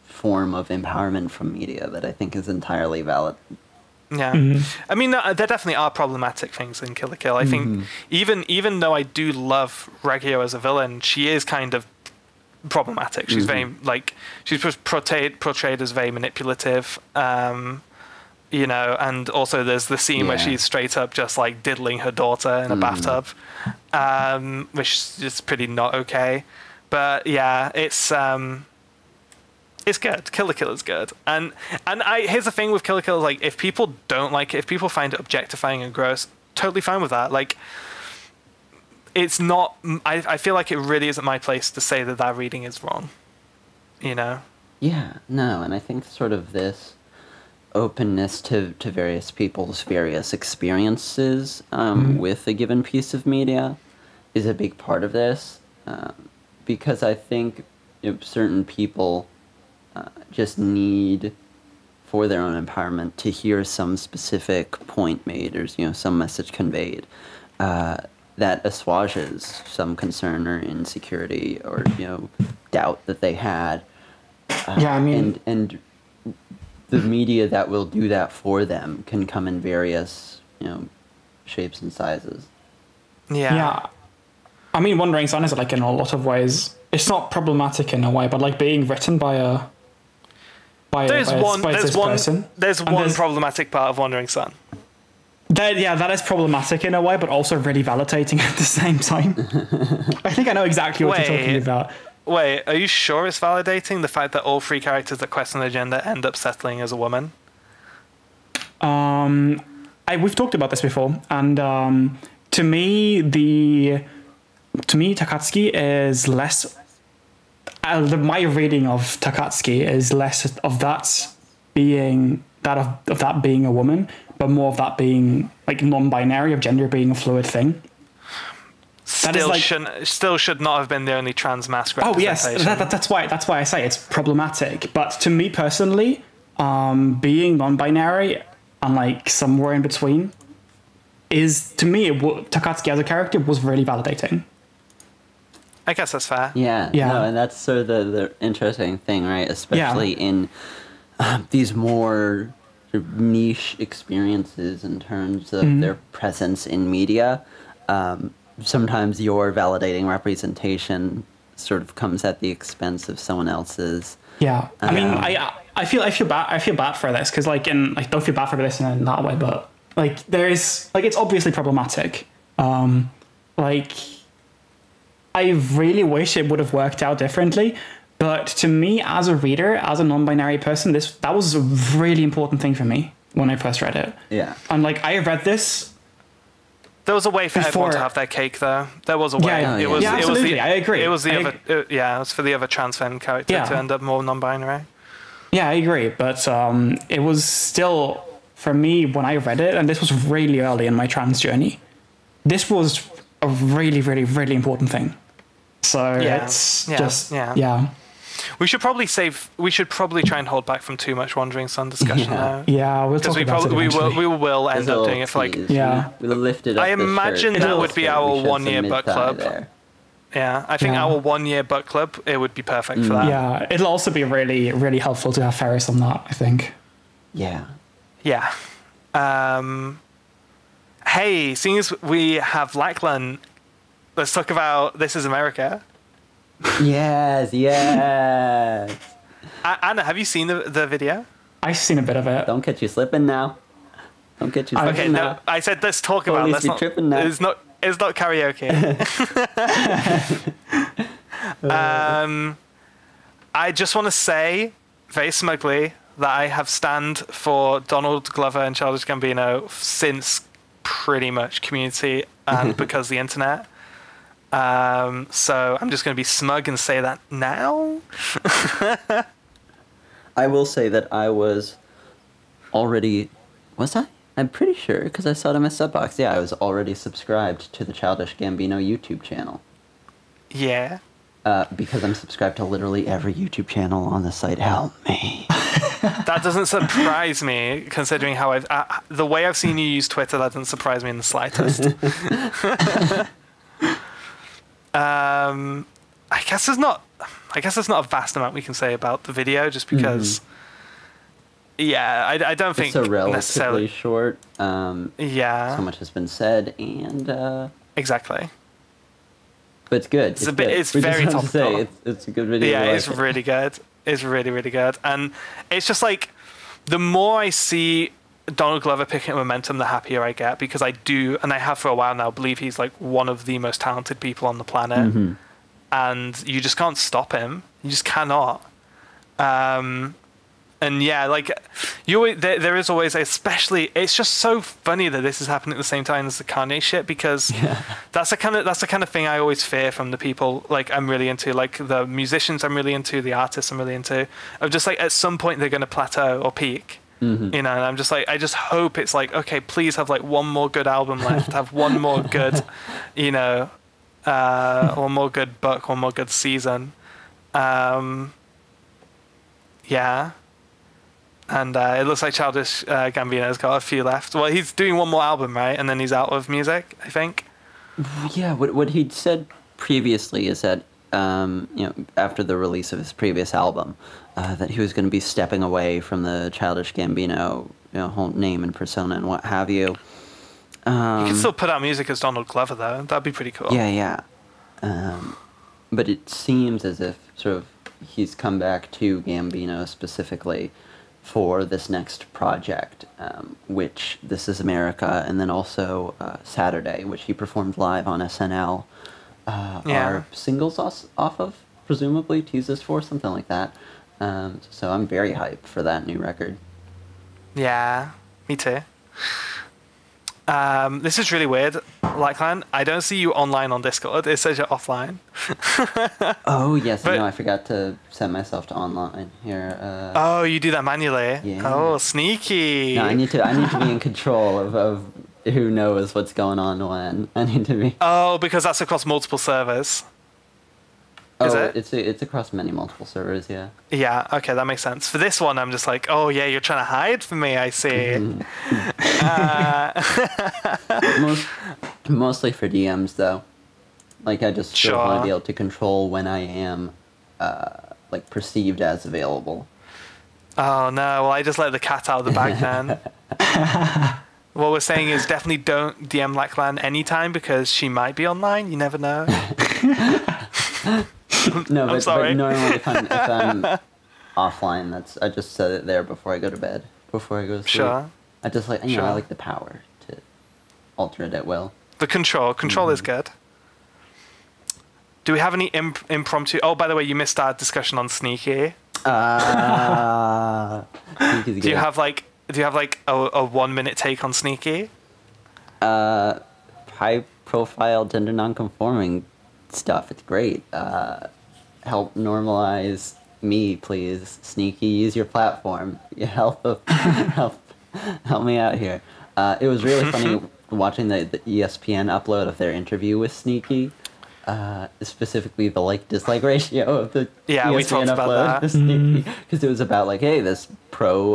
form of empowerment from media that I think is entirely valid. Yeah. I mean, there definitely are problematic things in Kill la Kill. I think even though I do love Regio as a villain, she is kind of problematic. She's very like she's portrayed as very manipulative. You know, and also there's the scene where she's straight up just like diddling her daughter in a bathtub, which is pretty not okay. But yeah, it's good. Kill la Kill is good. And here's the thing with Kill la Kill, like, if people don't like it, if people find it objectifying and gross, totally fine with that. Like, it's not, I feel like it really isn't my place to say that reading is wrong, you know? Yeah, no, and I think sort of this openness to various people's various experiences with a given piece of media is a big part of this, because I think certain people just need, for their own empowerment, to hear some specific point made or some message conveyed that assuages some concern or insecurity or doubt that they had. Yeah, I mean, and the media that will do that for them can come in various shapes and sizes. Yeah. I mean, Wandering Sun is like in a lot of ways. It's not problematic in a way, but like being written by a person. There's one problematic part of Wandering Sun. That is problematic in a way, but also really validating at the same time. I think I know exactly what you're talking about. Wait, are you sure it's validating the fact that all three characters that question their gender end up settling as a woman? We've talked about this before, and to me, Takatsuki is less. My reading of Takatsuki is less of that being a woman, but more of that being like non-binary, of gender being a fluid thing. Still should not have been the only trans mask representation. Oh yes, that's why I say it's problematic. But to me personally, being non-binary and like somewhere in between is, to me, Takatsuki as a character was really validating. I guess that's fair. Yeah. No, and that's sort of the interesting thing, right? Especially in these more sort of niche experiences in terms of their presence in media. Sometimes your validating representation sort of comes at the expense of someone else's. Yeah, I mean, I feel bad for this because don't feel bad for this in that way, but like there is it's obviously problematic. I really wish it would have worked out differently, but to me as a reader, as a non-binary person, that was a really important thing for me when I first read it. Yeah, and I read this. There was a way for everyone to have their cake, though. There was a way. Absolutely. I agree. It was it was for the other trans femme character to end up more non-binary. Yeah, I agree, but it was still, for me, when I read it, and this was really early in my trans journey, this was a really, really, really important thing. So it's just. We should probably try and hold back from too much Wandering Sun discussion now. Yeah, we'll talk about it eventually. we will end up doing it for like. Yeah. We lifted up I imagine that would be our 1 year book club. There. Yeah, I think our 1 year book club, it would be perfect for that. Yeah, it'll also be really, really helpful to have Ferris on that, I think. Yeah. Yeah. Hey, seeing as we have Lachlan, let's talk about This Is America. Yes. Anna, have you seen the video? I've seen a bit of it. Don't catch you slipping now. Okay, no, I said let's talk about it. It's not karaoke. I just want to say very smugly that I have stand for Donald Glover and Childish Gambino since pretty much Community and because the internet. So I'm just going to be smug and say that now. I will say that I was already... Was I? I'm pretty sure, because I saw it in my sub box. Yeah, I was already subscribed to the Childish Gambino YouTube channel. Yeah. Because I'm subscribed to literally every YouTube channel on the site. Help me. That doesn't surprise me, considering how the way I've seen you use Twitter, that doesn't surprise me in the slightest. I guess there's not a vast amount we can say about the video, just because... Yeah, I don't think it's a relatively necessarily short. Yeah. So much has been said, and exactly. But it's good. It's very topical. It's a good video. Yeah, it's really good. It's really, really good, and it's just like the more I see Donald Glover picking up momentum, the happier I get, because I do, and I have for a while now, believe he's like one of the most talented people on the planet, and you just can't stop him. You just cannot. And yeah, like there is always, especially, it's just so funny that this is happening at the same time as the Kanye shit, because that's the kind of thing I always fear from the people like I'm really into, like the musicians I'm really into, the artists I'm really into, of just like at some point they're going to plateau or peak. You know, and I'm just like, I just hope it's like, okay, please have like one more good album left, have one more good, you know, one more good book, one more good season. Yeah. And it looks like Childish Gambino's got a few left. Well, he's doing one more album, right? And then he's out of music, I think. Yeah, what he'd said previously is that, you know, after the release of his previous album, that he was going to be stepping away from the Childish Gambino, you know, whole name and persona and what have you. You can still put out music as Donald Glover, though. That'd be pretty cool. Yeah. But it seems as if sort of he's come back to Gambino specifically for this next project, which This Is America, and then also Saturday, which he performed live on SNL, are singles off of, presumably, teases for, something like that. So I'm very hyped for that new record. Yeah, me too. This is really weird, Lachlan. I don't see you online on Discord. It says you're offline. Oh, yes. No, I forgot to set myself to online here. Oh, you do that manually? Yeah. Oh, sneaky. No, I need to be in control of who knows what's going on when. I need to be... Oh, because that's across multiple servers. Is it? It's across multiple servers, yeah. Yeah, okay, that makes sense. For this one, I'm just like, oh yeah, you're trying to hide from me, I see. Mostly for DMs, though. Like, I just sort of want to be able to control when I am, like, perceived as available. Oh no, well, I just let the cat out of the bag then. What we're saying is definitely don't DM Lachlan anytime, because she might be online, you never know. No, but normally if I'm offline, I just set it there before I go to bed, before I go to sleep. Sure. I just like, I like the power to alter it at will. The control is good. Do we have any impromptu? Oh, by the way, you missed our discussion on Sneaky. Sneaky's good. Do you have like a 1 minute take on Sneaky? High profile gender non-conforming stuff. It's great. Help normalize me, please. Sneaky, use your platform. Help me out here. It was really funny watching the ESPN upload of their interview with Sneaky. specifically the dislike ratio of the ESPN we talked about that because it was about hey, this pro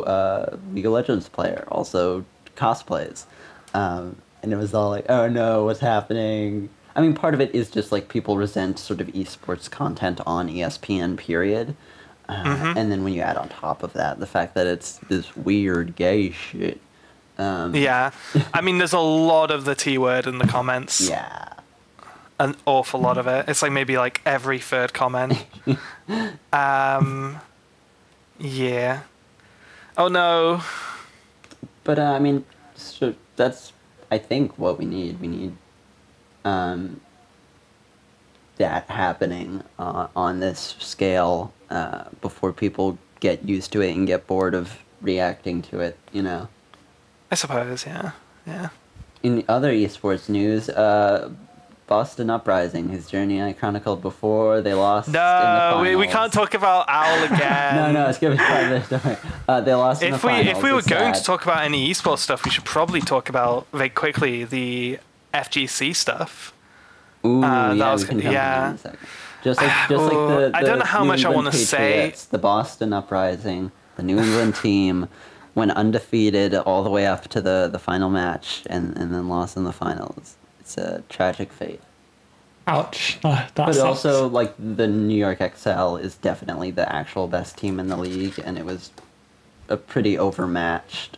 League of Legends player also cosplays, and it was all oh no, what's happening? I mean, part of it is just people resent sort of esports content on ESPN, period. And then when you add on top of that the fact that it's this weird gay shit. Yeah. I mean, there's a lot of the T word in the comments. Yeah. An awful lot of it. It's maybe every third comment. Yeah. Oh no. But I mean, so that's I think what we need. We need that happening on this scale before people get used to it and get bored of reacting to it, I suppose, yeah. In other esports news, Boston Uprising, his journey I chronicled before, they lost in the finals. We can't talk about Owl again. No, it's going to be part of this story. They lost in the finals. If we were going to talk about any esports stuff, we should probably talk about, very quickly, the FGC stuff. Ooh, we can jump in a second. Just like the I don't know how New much England I want to say. The Boston Uprising, the New England team, went undefeated all the way up to the final match and then lost in the finals. It's a tragic fate. Ouch. But sucks. also, the New York XL is definitely the actual best team in the league, and it was a pretty overmatched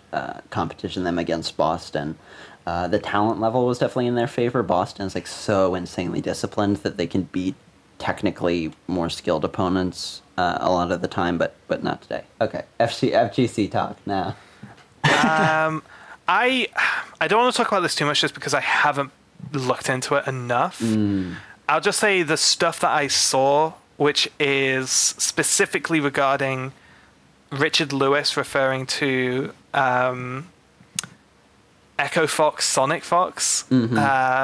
competition, them against Boston. The talent level was definitely in their favor. Boston's so insanely disciplined that they can beat technically more skilled opponents a lot of the time, but not today. Okay, FGC talk now. I don't want to talk about this too much just because I haven't looked into it enough. I'll just say the stuff that I saw, which is specifically regarding Richard Lewis referring to Echo Fox, Sonic Fox,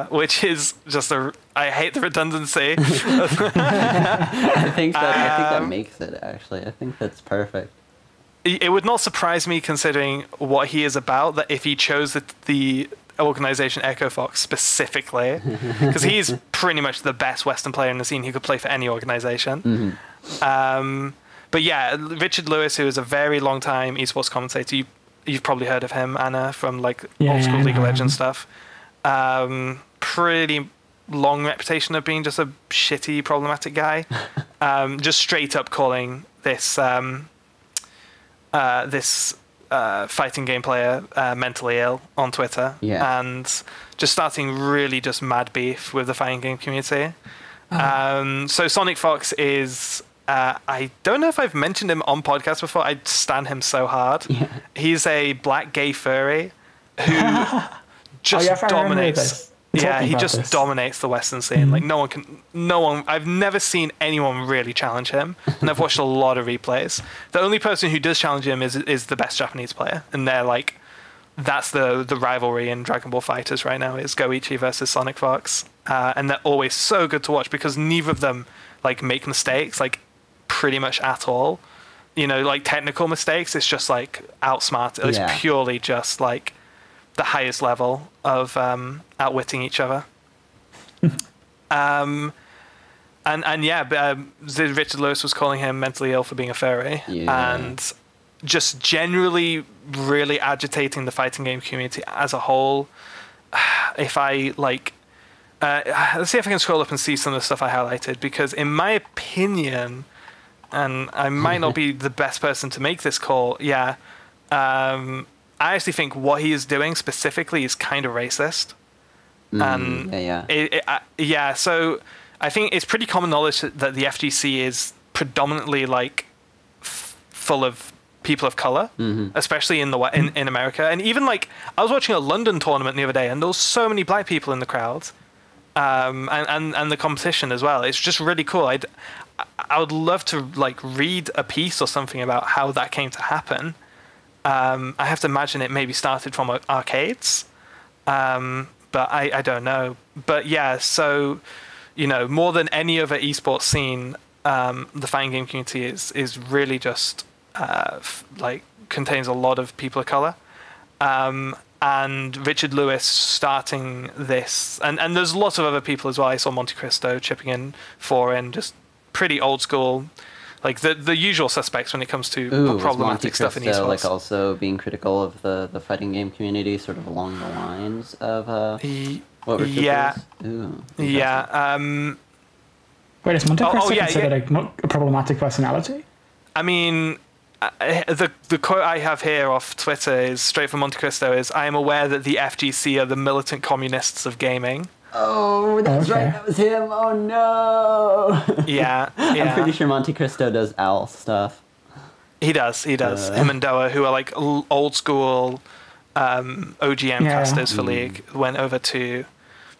which is just I hate the redundancy. I think that makes it, actually. I think that's perfect. It would not surprise me, considering what he is about, that if he chose the organization Echo Fox specifically, because he's pretty much the best Western player in the scene who could play for any organization. But yeah, Richard Lewis, who is a very long time esports commentator, you've probably heard of him, Anna, from old school League of Legends stuff. Pretty long reputation of being just a shitty, problematic guy. Just straight up calling this fighting game player mentally ill on Twitter, and just starting really just mad beef with the fighting game community. So Sonic Fox is I don't know if I've mentioned him on podcast before. I stan him so hard. He's a black gay furry who just dominates. Yeah, he just dominates the Western scene. No one. I've never seen anyone really challenge him, and I've watched a lot of replays. The only person who does challenge him is the best Japanese player, and they're that's the rivalry in Dragon Ball FighterZ right now, is Goichi versus Sonic Fox, and they're always so good to watch because neither of them make mistakes pretty much at all. Technical mistakes. It's just outsmart. It's purely just the highest level of outwitting each other. Richard Lewis was calling him mentally ill for being a furry, and just generally really agitating the fighting game community as a whole. If I let's see if I can scroll up and see some of the stuff I highlighted, because in my opinion, and I might not be the best person to make this call, I actually think what he is doing specifically is kind of racist. So I think it's pretty common knowledge that the FGC is predominantly full of people of color, especially in America. And even I was watching a London tournament the other day, and there was so many black people in the crowd, and the competition as well. It's just really cool. I would love to read a piece or something about how that came to happen. I have to imagine it maybe started from arcades, but I don't know. But yeah, so more than any other esports scene, the fighting game community is really just contains a lot of people of color, and Richard Lewis starting this, and there's lots of other people as well. I saw Monte Cristo chipping in just pretty old school, like the usual suspects when it comes to problematic stuff in esports. Like also being critical of the fighting game community, sort of along the lines of what Richard Lewis? Ooh, yeah. Wait, is Monte Cristo considered a problematic personality? I mean, the quote I have here off Twitter is straight from Monte Cristo is, "I am aware that the FGC are the militant communists of gaming." Oh, that's right. That was him. Oh, no. Yeah. I'm pretty sure Monte Cristo does OWL stuff. He does. Him and Doa, who are like old school OGM casters for League, went over to...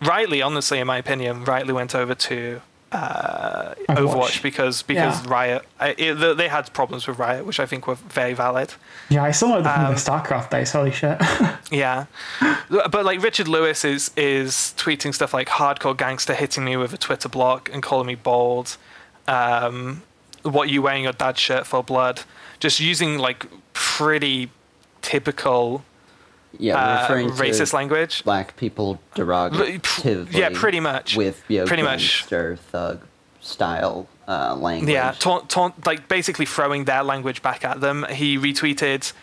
Rightly, honestly, in my opinion, went over to Overwatch because Riot... they had problems with Riot, which I think were very valid. Yeah, I saw the StarCraft days, holy shit. Yeah. But like Richard Lewis is tweeting stuff like hardcore gangster hitting me with a Twitter block and calling me bald. What you wearing your dad's shirt for, blood? Just using like pretty typical referring racist to language. Black people derogatively. Yeah, pretty much. With gangster thug style language. Yeah, like basically throwing their language back at them. He retweeted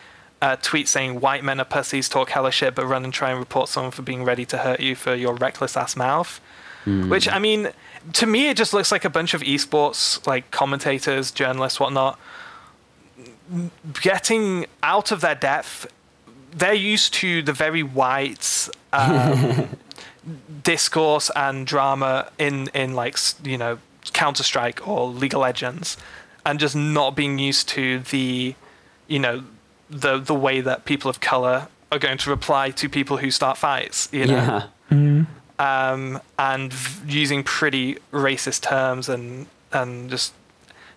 a tweet saying, "White men are pussies, talk hella shit, but run and try and report someone for being ready to hurt you for your reckless ass mouth." Which, I mean, to me, it just looks like a bunch of esports, like commentators, journalists, whatnot, getting out of their depth. They're used to the very white discourse and drama in like, you know, Counter-Strike or League of Legends, and just not being used to the, you know, the way that people of color are going to reply to people who start fights, you know. Yeah. And using pretty racist terms and just,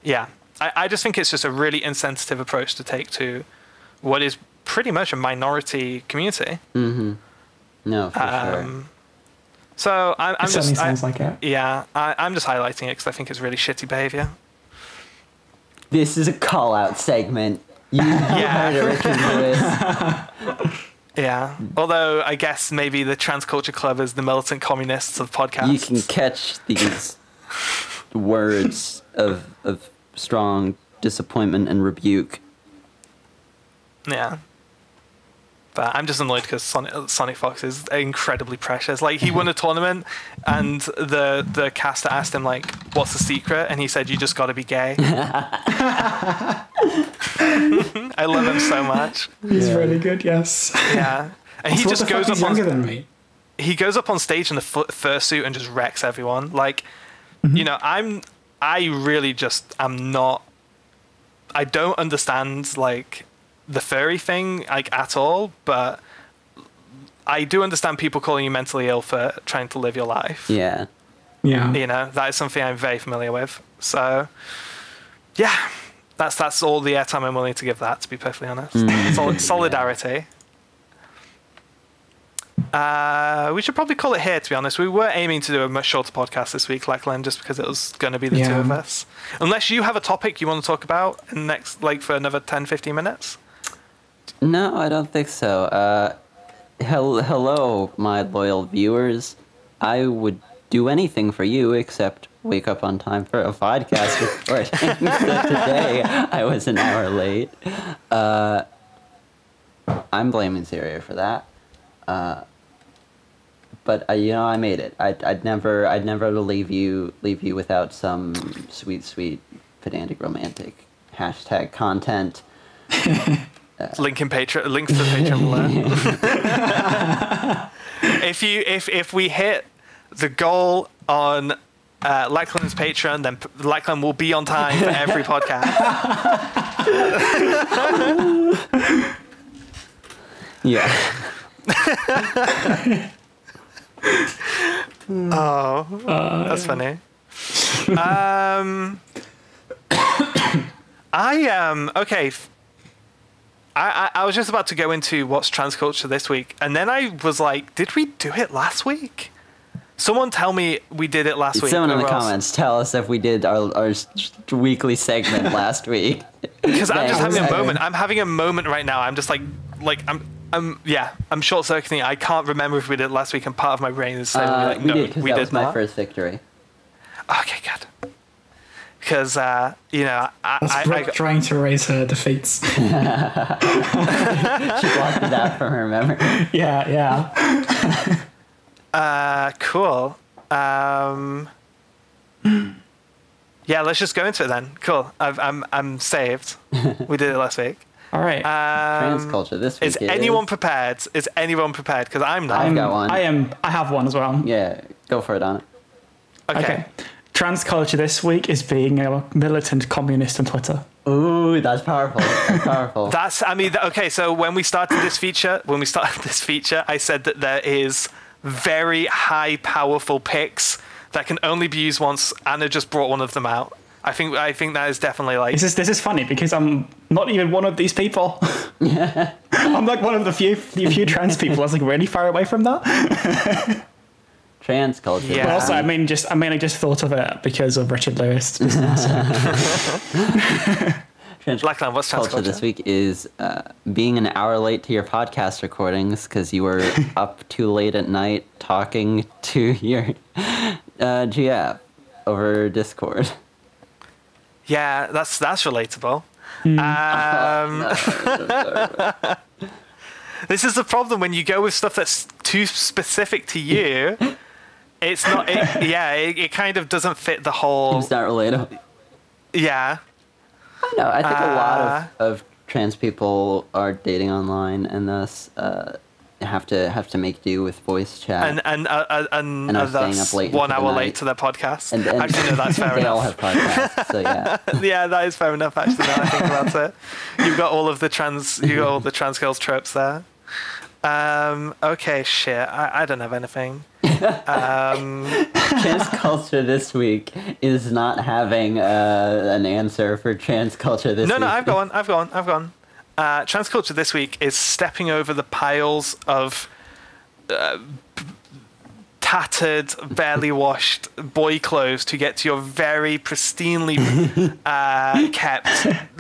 yeah. I just think it's just a really insensitive approach to take to what is pretty much a minority community. Mm-hmm. No, for sure. So I'm it certainly sounds like it. Yeah, I'm just highlighting it because I think it's really shitty behavior. This is a call-out segment. You heard it, Richard Lewis. Yeah, although I guess maybe the Trans Culture Club is the militant communists of podcasts. You can catch these words of strong disappointment and rebuke. Yeah. But I'm just annoyed because Sonic Fox is incredibly precious. Like, he won a tournament, and the caster asked him, like, what's the secret? And he said, you just got to be gay. I love him so much. He's really good, yes. Yeah. And he just goes up younger than me. He goes up on stage in the fursuit and just wrecks everyone. Like, you know, I don't understand, like, the furry thing, like, at all, but I do understand people calling you mentally ill for trying to live your life. Yeah. Yeah. You know, that is something I'm very familiar with. So, yeah, that's all the airtime I'm willing to give that, to be perfectly honest. Solidarity. We should probably call it here, to be honest. We were aiming to do a much shorter podcast this week, Lachlan, just because it was going to be the two of us. Unless you have a topic you want to talk about in the next, like, for another 10, 15 minutes? No, I don't think so. Hello, my loyal viewers. I would do anything for you except wake up on time for a podcast recording. So today, I was an hour late. I'm blaming Syria for that. But you know, I made it. I'd never leave you without some sweet pedantic romantic #content. Link to the Patreon below. If we hit the goal on Lachlan's Patreon, then Lachlan will be on time for every podcast. Yeah. That's funny. Okay. I was just about to go into what's trans culture this week, and then I was like, did we do it last week? Someone tell me we did it last week. Someone in the comments tell us if we did our weekly segment last week. Because I'm just having a moment. I'm having a moment right now. I'm just like I'm short-circuiting. I can't remember if we did it last week, and part of my brain is saying like, we no, did, because we that did was my not. first victory. Okay, good. Because you know, That's Brooke trying to erase her defeats. She blocked it out from her memory. Yeah. Cool. Yeah, let's just go into it then. Cool. I'm saved. We did it last week. All right. Trans culture this week is anyone prepared? Is anyone prepared? Because I'm not. I've got one. I have one as well. Yeah, go for it, on it. Okay. Trans culture this week is being a militant communist on Twitter. Ooh, that's powerful. That's powerful. Okay, so when we started this feature, I said that there is very high, powerful picks that can only be used once. Anna just brought one of them out. I think that is definitely like... This is funny because I'm not even one of these people. I'm like one of the few trans people that's like really far away from that. Trans culture. Yeah. But also, I just thought of it because of Richard Lewis. Lachlan, what's trans culture this week is being an hour late to your podcast recordings because you were up too late at night talking to your GF over Discord. Yeah, that's relatable. This is the problem when you go with stuff that's too specific to you. It's not. It kind of doesn't fit the whole. It's not relatable. Yeah. No, I think a lot of trans people are dating online and thus have to make do with voice chat. And are staying up late 1 hour night. late to their podcast. And actually, no, that's fair enough. They all have podcasts, so yeah. Yeah, that is fair enough. Actually, now I think about it, you've got all the trans girls tropes there. Okay, shit. I don't have anything. Trans culture this week is not having an answer for trans culture this week. No, I've gone. Trans culture this week is stepping over the piles of tattered, barely washed boy clothes to get to your very pristinely kept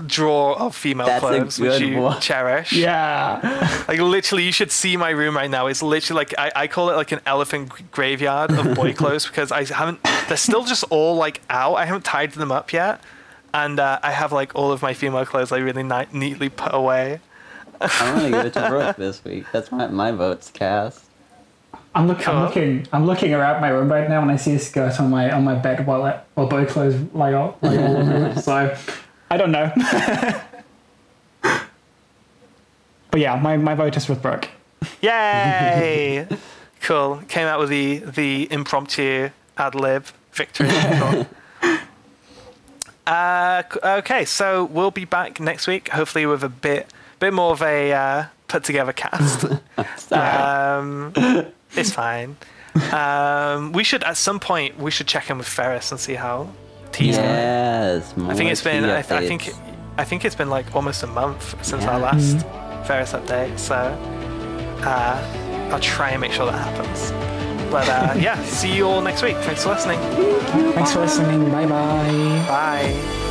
drawer of female clothes, which you cherish. Yeah. Like literally, you should see my room right now. It's literally like I call it like an elephant graveyard of boy clothes because they're still just all like out. I haven't tied them up yet. And I have like all of my female clothes like really neatly put away. I'm gonna give it to Brooke this week. That's my vote's cast. I'm looking around my room right now and I see a skirt on my bed while boy clothes lie all over it. So I don't know. But yeah, my vote is with Brooke. Yay! Cool. Came out with the impromptu ad lib victory. Cool. Okay, so we'll be back next week, hopefully with a bit more of a put together cast. It's fine. We should at some point check in with Ferris and see how T's going. Yes, I think it's been I think it's been like almost a month since our last Ferris update, so I'll try and make sure that happens. But yeah, see you all next week. Thanks for listening. Thanks for listening. Bye-bye. Bye.